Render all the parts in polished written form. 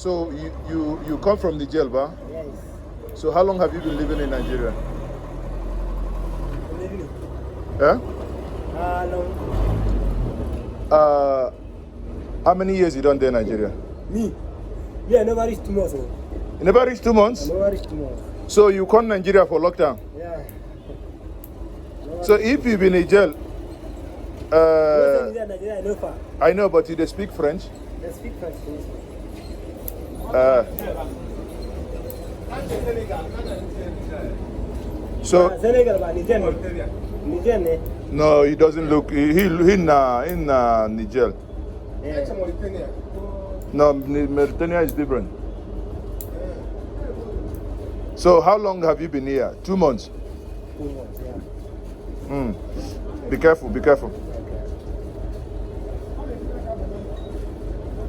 So you come from Niger, ba? Yes. So how long have you been living in Nigeria? Living. Yeah? No. How many years you done there in Nigeria? Me? Me, I never reached 2 months. You never reached 2 months? I never reached 2 months. So you come Nigeria for lockdown? Yeah. So if you been in jail, Nigeria, I know far. I know, but you they speak French? They speak French. So Senegal, but Niger. no, he doesn't look. He in Niger. Yeah. No, Mauritania is different. So how long have you been here? 2 months. 2 months, yeah. Be careful. Be careful.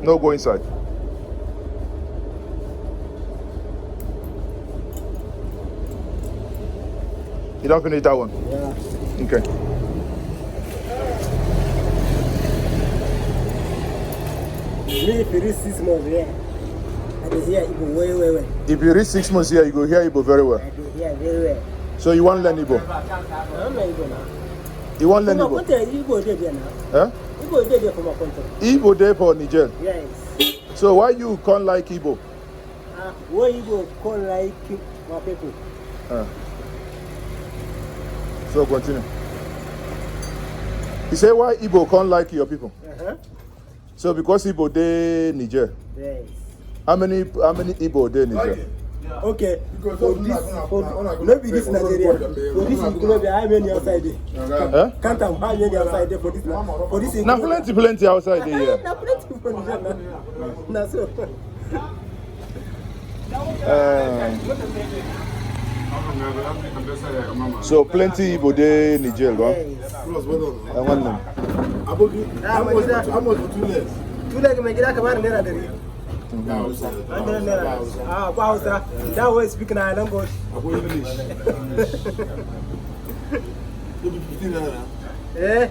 No, go inside. You don't finish that one? Yeah. Okay. Me, if you reach 6 months, yeah. I do hear Igbo well. If you reach 6 months here, you go hear Igbo very well. I do hear very well. So you want to learn Igbo? I'm not Igbo now. You want to learn Igbo Igbo? there now. Huh? Igbo there for my country. Igbo there for Niger. Yes. So why you can't like Igbo? Why Igbo call like my people? So continue. He said why Igbo can't like your people? So because Igbo there Niger. Yes. How many Igbo there Niger? Okay. For this, maybe this Nigeria. For this Igbo, how many outside there? Can't have how many outside there for this? For this Now plenty outside there. Yeah. Now plenty for Niger. Now so. So plenty Igbo there Niger, ba? I want them. How much for 2 legs? 2 legs, my girl, come on, naira dari. Pausa. That way speaking I don't go. English. Eh?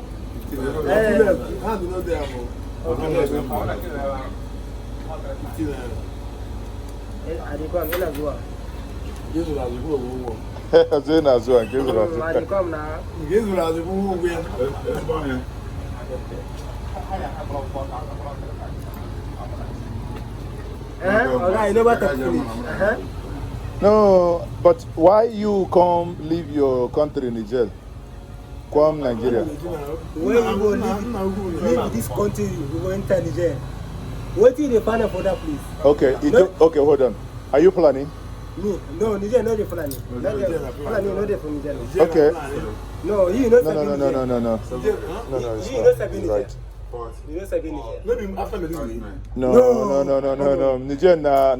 Zena zuwa nke zura. No, but why you come leave your country Niger? Come Nigeria. When you go leave this country, you go enter Niger. What is the plan for that place? Okay, okay, hold on. Are you planning? Me? No, Niger not the planning. Planning not the from Niger. Okay. No, you know No. You know Sabine Right. You know Sabine Niger. Maybe after medicine. No. Niger na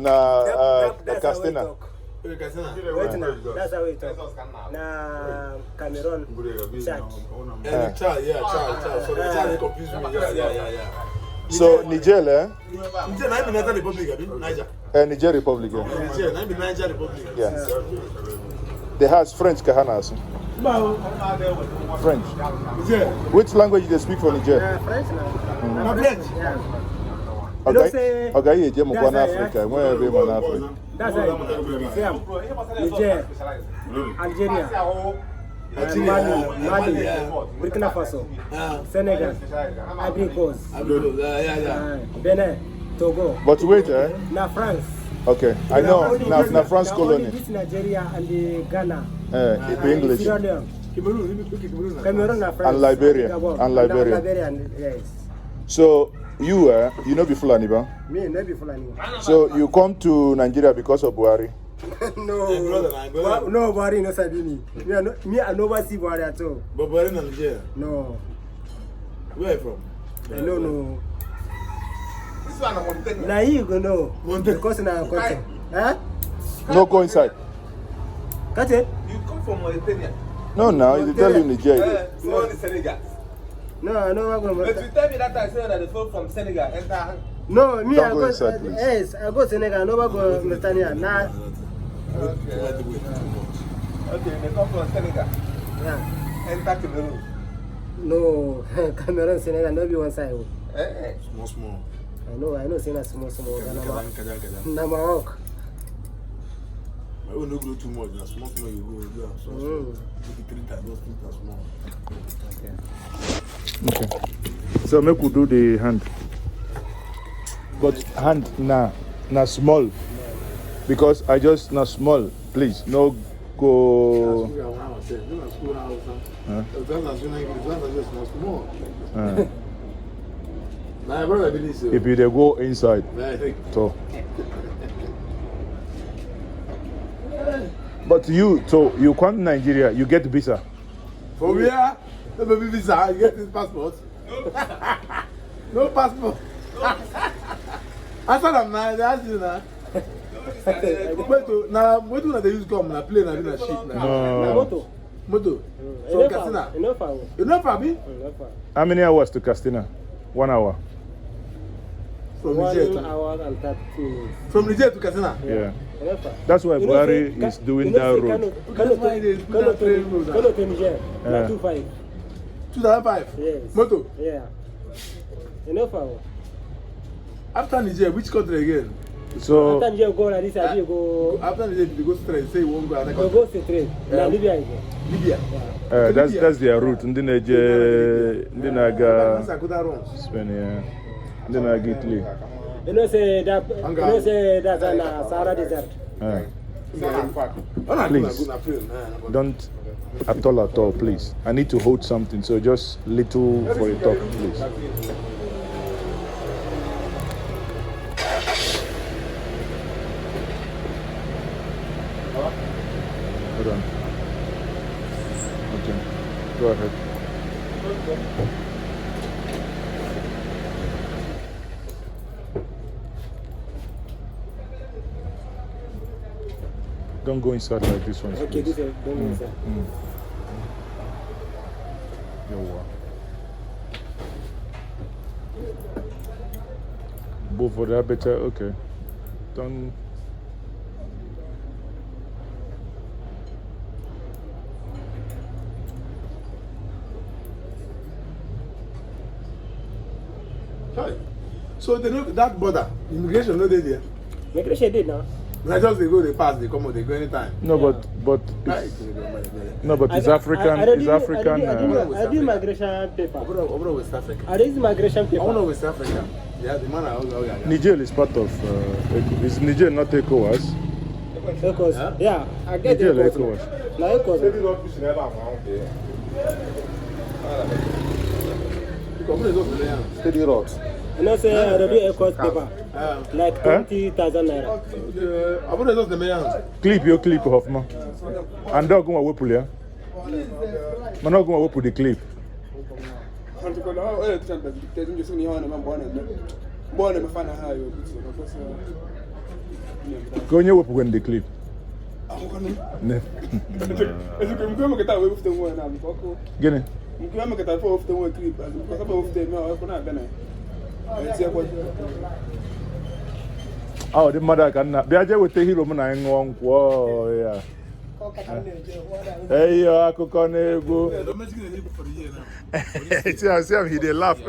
Castina. That's how we talk. Na Cameroon, Chad. Chad. So the Chad confused me. Yeah. So Niger, Niger, I'm in Niger Republic, Niger. Niger Republic. Niger, I'm in Niger Republic. Yeah. They has French Kahana. French. Niger. Which language they speak for Niger? French now. French. Yeah. Okay, you jam on Africa. Where be man Africa? That's right. Niger, Algeria, Mali, Burkina Faso, Senegal, Ivory Coast, Benin, Togo. But wait, Now France. Okay, I know. Now France colony. This Nigeria and the Ghana. English. Sierra Leone, Cameroon, and France. And Liberia. And Liberia. Yes. So you know be Fulani, ba? Me, never Fulani. So you come to Nigeria because of Buhari? No, Buhari no Sabini. Me, I never see Buhari at all. But Buhari in Nigeria? No. Where are you from? I don't know. Now you go know. Because now country. Huh? No, go inside. Catch it? You come from Mauritania. No, now you tell you Nigeria. So in Senegal. No, I'm going But you tell me that I said that the folk from Senegal enter. No, me, Don't go inside, please. Yes, I go Senegal, no go Mauritania. Nah. Okay, they come from Senegal. Yeah. Enter Cameroon. No, Cameroon, Senegal, no be one side. Eh? Small. know, say na small. Na my work. I will not grow too much. Na small you go do. So maybe 3 times, those 3 times small. Okay. So make we do the hand. But hand na small. Because I just na small. Please, no go. If you go inside, so. But you come to Nigeria, you get visa. For where? No baby visa. You get this passport? No passport. I said I'm not. That's you now. Wait till they use come na plane na be ship na. No. Moto. From Katsina. Enough, Abi? How many hours to Castina? 1 hour. From Niger. 1 hour and 30 minutes. From Niger to Katsina? Yeah. That's why Buhari is doing that road. That's why they do that train road. Kano to Niger. 25. 2005? Yes. Moto? Yeah. Enough hour. After Niger, which country again? So after Niger go like this, I go. After Niger, you go straight. Say you won't go another country. Go straight. Now Libya again. Libya? yeah. That's their route. Ndi Niger, ndi naga Spain, yeah. Ndi naga Italy. You know say that's an Sahara desert. Please, don't at all, please. I need to hold something, so just little for a talk, please. Hold on. Okay, go ahead. Don't go inside like this one. Okay, this is don't inside. Both for that better, okay. Don't. So they know that border, immigration no dey there. Migration did now. Na just they go, they pass, they come out, they go anytime. No, but it's African. It's African. I did migration paper. Over West Africa. I did migration I paper. want to West Africa. Yeah, the man I Niger is part of. Is Niger not ECOWAS? ECOWAS. Yeah, I get Niger ECOWAS. ECOWAS. Now ECOWAS. Steady rocks. You know, say I do ECOWAS paper. Like 20,000 naira. I want to the mayor. Clip your clip, Hoffman. And dog go away, pull ya. Man, not go away, put the clip. Go on your whip when the clip. Get oh, the mother can not. Be a with the hero, man. I'm going. Whoa, yeah. Hey, I could go. See, I see him. He did laugh.